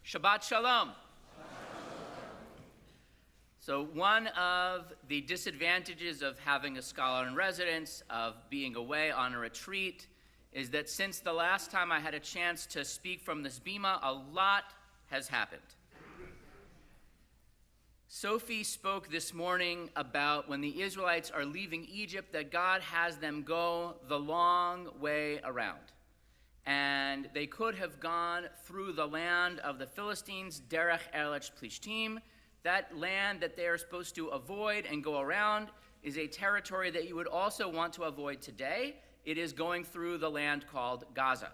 Shabbat Shalom. So one of the disadvantages of having a scholar in residence, of being away on a retreat, is that since the last time I had a chance to speak from this bima, a lot has happened. Sophie spoke this morning about when the Israelites are leaving Egypt, that God has them go the long way around. And they could have gone through the land of the Philistines, Derech Eretz Plishtim. That land that they are supposed to avoid and go around is a territory that you would also want to avoid today. It is going through the land called Gaza.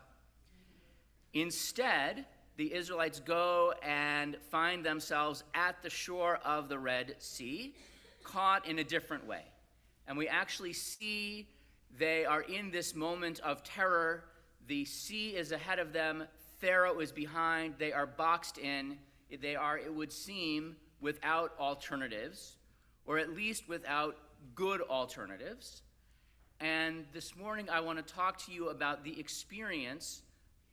Instead, the Israelites go and find themselves at the shore of the Red Sea, caught in a different way. And we actually see they are in this moment of terror. The sea is ahead of them. Pharaoh is behind. They are boxed in. They are, it would seem, without alternatives, or at least without good alternatives. And this morning I want to talk to you about the experience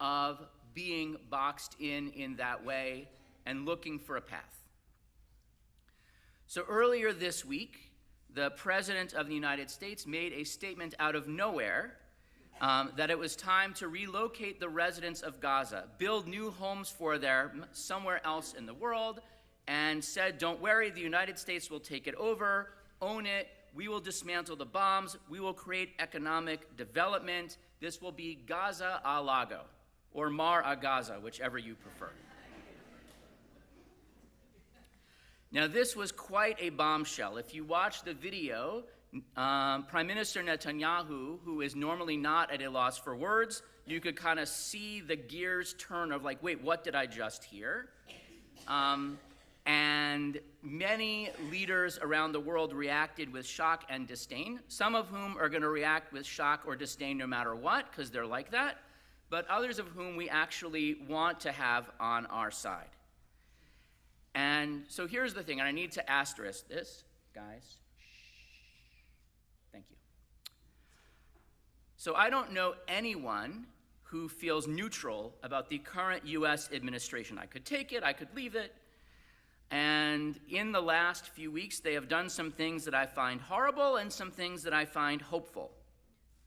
of being boxed in that way and looking for a path. So earlier this week, the President of the United States made a statement out of nowhere that it was time to relocate the residents of Gaza, build new homes for them somewhere else in the world, and said, don't worry, the United States will take it over, own it, we will dismantle the bombs, we will create economic development. This will be Gaza a Lago, or Mar a Gaza, whichever you prefer. Now, this was quite a bombshell. If you watch the video, Prime Minister Netanyahu, who is normally not at a loss for words, you could kind of see the gears turn of like, wait, what did I just hear? And many leaders around the world reacted with shock and disdain, some of whom are going to react with shock or disdain no matter what, because they're like that, but others of whom we actually want to have on our side. And so here's the thing, and I need to asterisk this, guys. Thank you. So I don't know anyone who feels neutral about the current U.S. administration. I could take it, I could leave it. And in the last few weeks, they have done some things that I find horrible and some things that I find hopeful.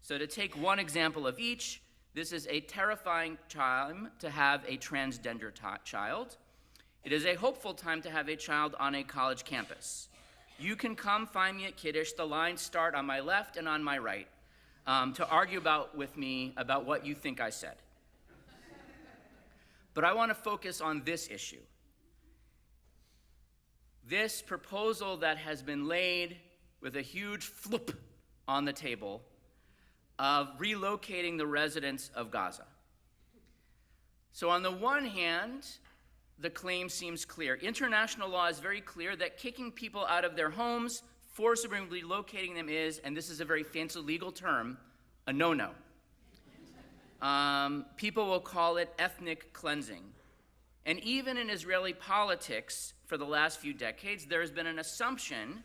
So to take one example of each, this is a terrifying time to have a transgender child. It is a hopeful time to have a child on a college campus. You can come find me at Kiddush. The lines start on my left and on my right to argue with me about what you think I said. But I want to focus on this issue. This proposal that has been laid with a huge flip on the table of relocating the residents of Gaza. So on the one hand, the claim seems clear. International law is very clear that kicking people out of their homes, forcibly relocating them is, and this is a very fancy legal term, a no-no. People will call it ethnic cleansing. And even in Israeli politics for the last few decades, there has been an assumption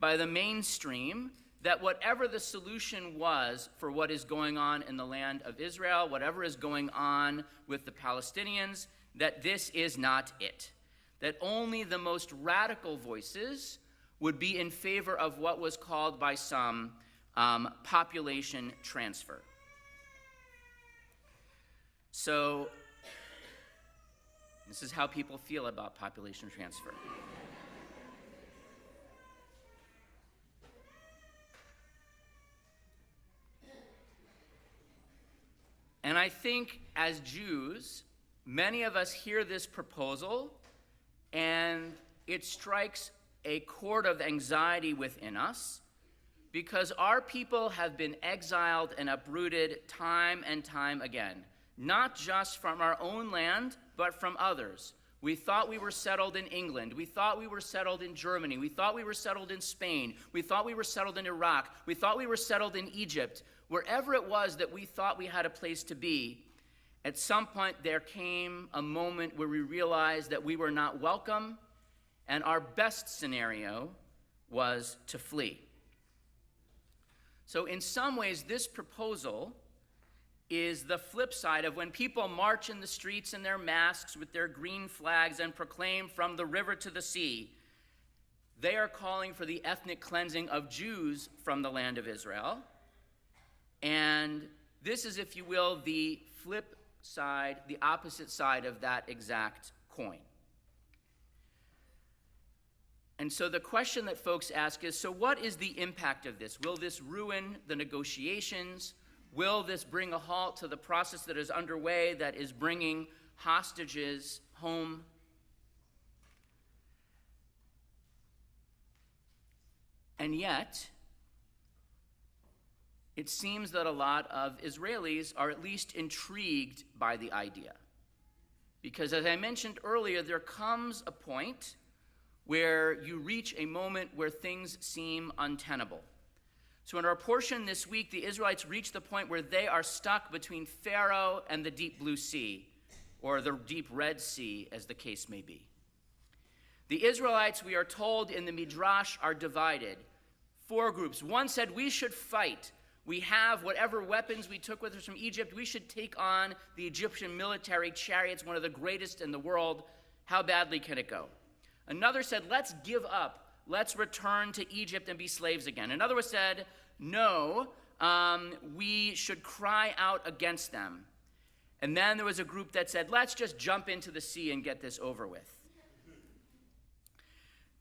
by the mainstream that whatever the solution was for what is going on in the land of Israel, whatever is going on with the Palestinians, that this is not it. That only the most radical voices would be in favor of what was called by some population transfer. So this is how people feel about population transfer. And I think as Jews, many of us hear this proposal and it strikes a chord of anxiety within us because our people have been exiled and uprooted time and time again, not just from our own land, but from others. We thought we were settled in England. We thought we were settled in Germany. We thought we were settled in Spain. We thought we were settled in Iraq. We thought we were settled in Egypt. Wherever it was that we thought we had a place to be, at some point there came a moment where we realized that we were not welcome, and our best scenario was to flee. So in some ways, this proposal is the flip side of when people march in the streets in their masks with their green flags and proclaim from the river to the sea. They are calling for the ethnic cleansing of Jews from the land of Israel. And this is, if you will, the flip side, the opposite side of that exact coin. And so the question that folks ask is, so what is the impact of this? Will this ruin the negotiations? Will this bring a halt to the process that is underway that is bringing hostages home? And yet, it seems that a lot of Israelis are at least intrigued by the idea. Because as I mentioned earlier, there comes a point where you reach a moment where things seem untenable. So in our portion this week, the Israelites reach the point where they are stuck between Pharaoh and the deep blue sea, or the deep Red Sea, as the case may be. The Israelites, we are told in the Midrash, are divided. 4 groups. One said, we should fight. We have whatever weapons we took with us from Egypt. We should take on the Egyptian military chariots, one of the greatest in the world. How badly can it go? Another said, let's give up. Let's return to Egypt and be slaves again. Another said, no, we should cry out against them. And then there was a group that said, let's just jump into the sea and get this over with.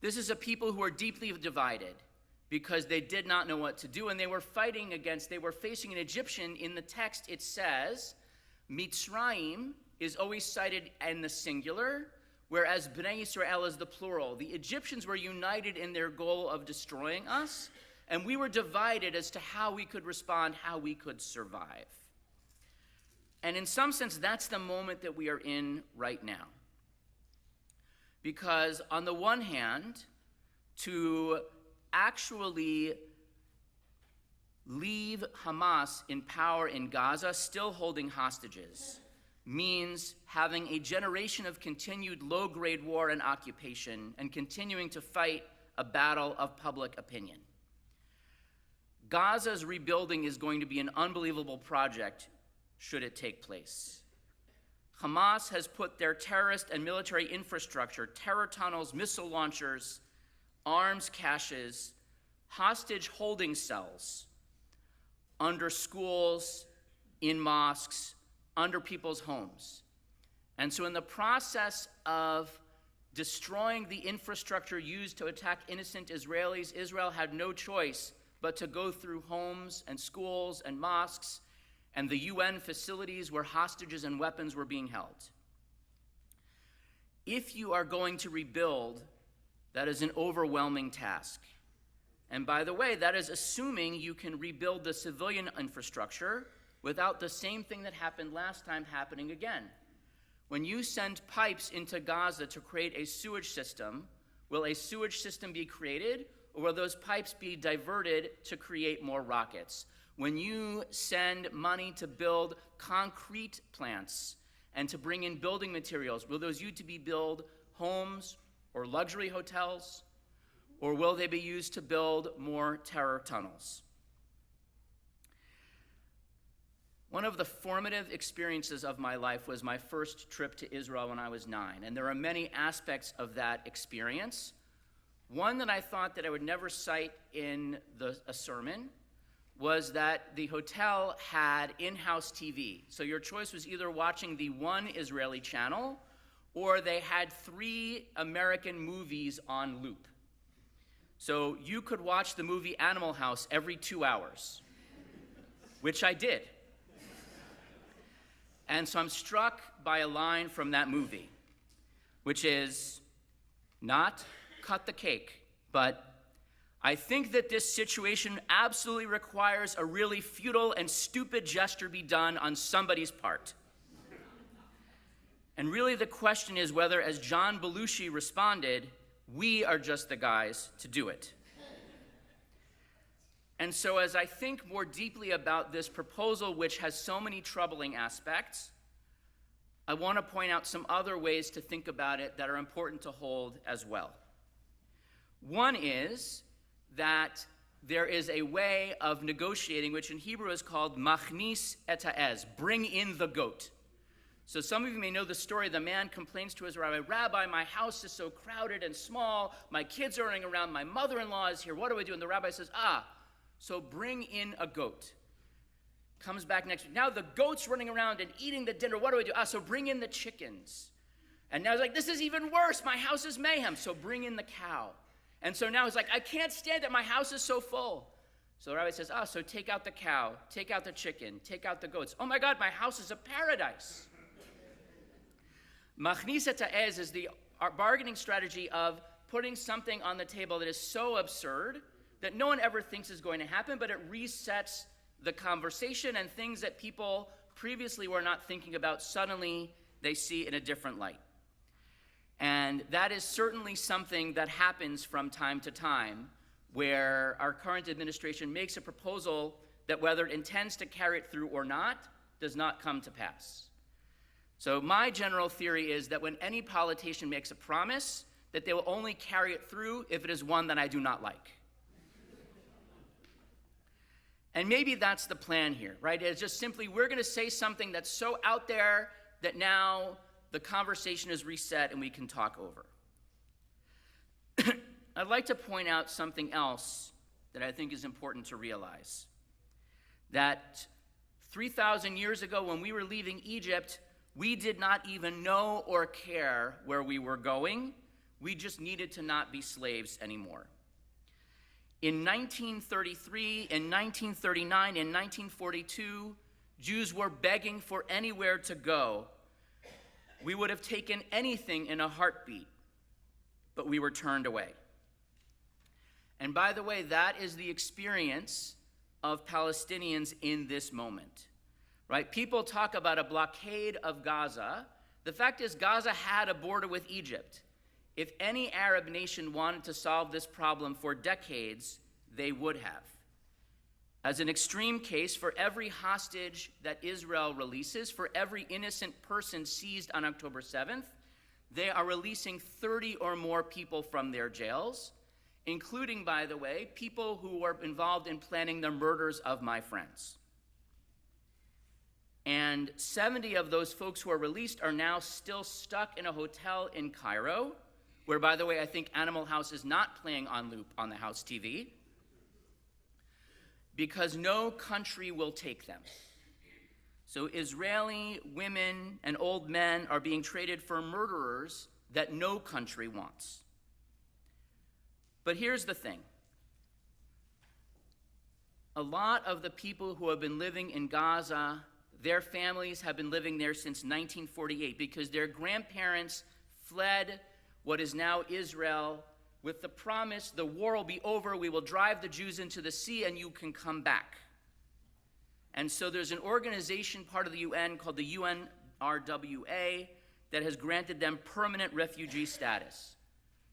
This is a people who are deeply divided because they did not know what to do, and they were facing an Egyptian. In the text, it says, Mitzrayim is always cited in the singular, whereas Bnei Yisrael is the plural. The Egyptians were united in their goal of destroying us, and we were divided as to how we could respond, how we could survive. And in some sense, that's the moment that we are in right now. Because on the one hand, to actually leave Hamas in power in Gaza, still holding hostages, means having a generation of continued low-grade war and occupation and continuing to fight a battle of public opinion. Gaza's rebuilding is going to be an unbelievable project should it take place. Hamas has put their terrorist and military infrastructure, terror tunnels, missile launchers, arms caches, hostage holding cells under schools, in mosques, under people's homes. And so in the process of destroying the infrastructure used to attack innocent Israelis, Israel had no choice but to go through homes and schools and mosques and the UN facilities where hostages and weapons were being held. If you are going to rebuild, that is an overwhelming task. And by the way, that is assuming you can rebuild the civilian infrastructure without the same thing that happened last time happening again. When you send pipes into Gaza to create a sewage system, will a sewage system be created, or will those pipes be diverted to create more rockets? When you send money to build concrete plants and to bring in building materials, will those used to be build homes or luxury hotels, or will they be used to build more terror tunnels? One of the formative experiences of my life was my first trip to Israel when I was 9, and there are many aspects of that experience. One that I thought that I would never cite in a sermon was that the hotel had in-house TV. So your choice was either watching the one Israeli channel, or they had 3 American movies on loop. So you could watch the movie Animal House every 2 hours, which I did. And so I'm struck by a line from that movie, which is not cut the cake, but I think that this situation absolutely requires a really futile and stupid gesture be done on somebody's part. And really the question is whether, as John Belushi responded, we are just the guys to do it. And so as I think more deeply about this proposal, which has so many troubling aspects, I want to point out some other ways to think about it that are important to hold as well. One is that there is a way of negotiating, which in Hebrew is called machnis et ha'ez, bring in the goat. So some of you may know the story. The man complains to his rabbi, "Rabbi, my house is so crowded and small. My kids are running around. My mother-in-law is here. What do I do?" And the rabbi says, so bring in a goat. Comes back next week. Now the goat's running around and eating the dinner. What do I do? So bring in the chickens. And now he's like, "This is even worse. My house is mayhem." So bring in the cow. And so now he's like, "I can't stand it. My house is so full." So the rabbi says, so take out the cow, take out the chicken, take out the goats. "Oh my God, my house is a paradise." Machnis et ha'ez is our bargaining strategy of putting something on the table that is so absurd that no one ever thinks is going to happen, but it resets the conversation, and things that people previously were not thinking about, suddenly they see in a different light. And that is certainly something that happens from time to time, where our current administration makes a proposal that, whether it intends to carry it through or not, does not come to pass. So my general theory is that when any politician makes a promise, that they will only carry it through if it is one that I do not like. And maybe that's the plan here, right? It's just simply, we're going to say something that's so out there that now the conversation is reset and we can talk over. I'd like to point out something else that I think is important to realize. That 3,000 years ago, when we were leaving Egypt, we did not even know or care where we were going. We just needed to not be slaves anymore. In 1933, in 1939, in 1942, Jews were begging for anywhere to go. We would have taken anything in a heartbeat, but we were turned away. And by the way, that is the experience of Palestinians in this moment, right? People talk about a blockade of Gaza. The fact is, Gaza had a border with Egypt. If any Arab nation wanted to solve this problem for decades, they would have. As an extreme case, for every hostage that Israel releases, for every innocent person seized on October 7th, they are releasing 30 or more people from their jails, including, by the way, people who were involved in planning the murders of my friends. And 70 of those folks who are released are now still stuck in a hotel in Cairo, where, by the way, I think Animal House is not playing on loop on the house TV, because no country will take them. So Israeli women and old men are being traded for murderers that no country wants. But here's the thing. A lot of the people who have been living in Gaza, their families have been living there since 1948 because their grandparents fled what is now Israel with the promise the war will be over, we will drive the Jews into the sea, and you can come back. And so there's an organization, part of the UN, called the UNRWA, that has granted them permanent refugee status.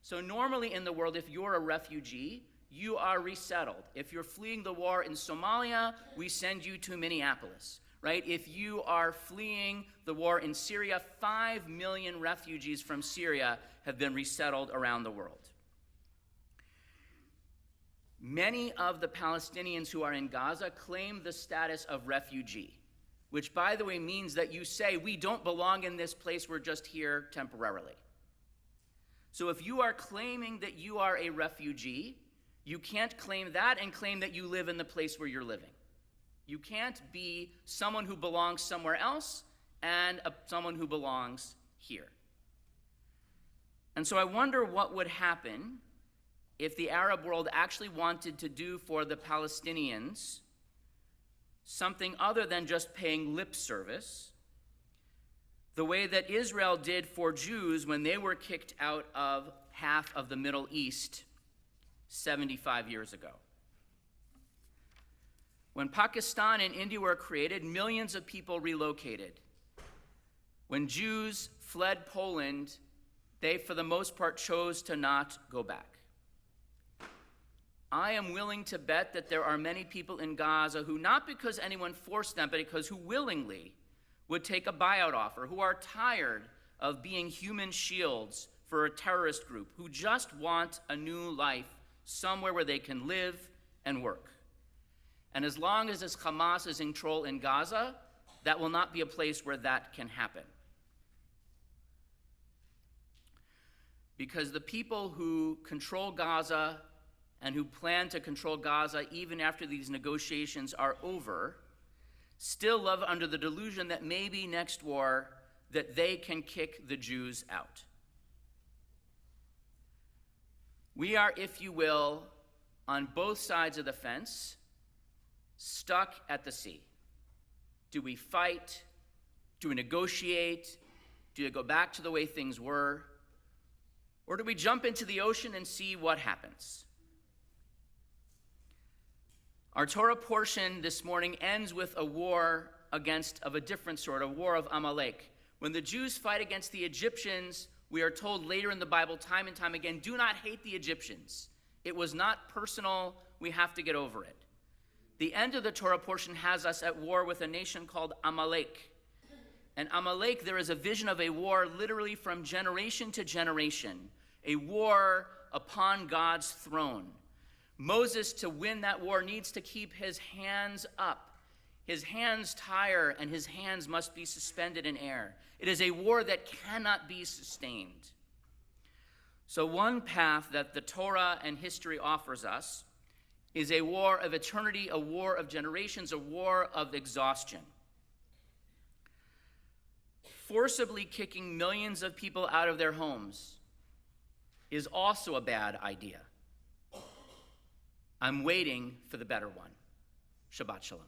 So normally in the world, if you're a refugee, you are resettled. If you're fleeing the war in Somalia, we send you to Minneapolis. Right? If you are fleeing the war in Syria, 5 million refugees from Syria have been resettled around the world. Many of the Palestinians who are in Gaza claim the status of refugee, which, by the way, means that you say, we don't belong in this place, we're just here temporarily. So if you are claiming that you are a refugee, you can't claim that and claim that you live in the place where you're living. You can't be someone who belongs somewhere else and someone who belongs here. And so I wonder what would happen if the Arab world actually wanted to do for the Palestinians something other than just paying lip service, the way that Israel did for Jews when they were kicked out of half of the Middle East 75 years ago. When Pakistan and India were created, millions of people relocated. When Jews fled Poland, they, for the most part, chose to not go back. I am willing to bet that there are many people in Gaza who, not because anyone forced them, but because who willingly would take a buyout offer, who are tired of being human shields for a terrorist group, who just want a new life somewhere where they can live and work. And as long as Hamas is in control in Gaza, that will not be a place where that can happen. Because the people who control Gaza and who plan to control Gaza even after these negotiations are over still live under the delusion that maybe next war that they can kick the Jews out. We are, if you will, on both sides of the fence, stuck at the sea. Do we fight? Do we negotiate? Do we go back to the way things were? Or do we jump into the ocean and see what happens? Our Torah portion this morning ends with a war of a different sort, a war of Amalek. When the Jews fight against the Egyptians, we are told later in the Bible time and time again, do not hate the Egyptians. It was not personal. We have to get over it. The end of the Torah portion has us at war with a nation called Amalek. And Amalek, there is a vision of a war literally from generation to generation, a war upon God's throne. Moses, to win that war, needs to keep his hands up. His hands tire, and his hands must be suspended in air. It is a war that cannot be sustained. So one path that the Torah and history offers us is a war of eternity, a war of generations, a war of exhaustion. Forcibly kicking millions of people out of their homes is also a bad idea. I'm waiting for the better one. Shabbat shalom.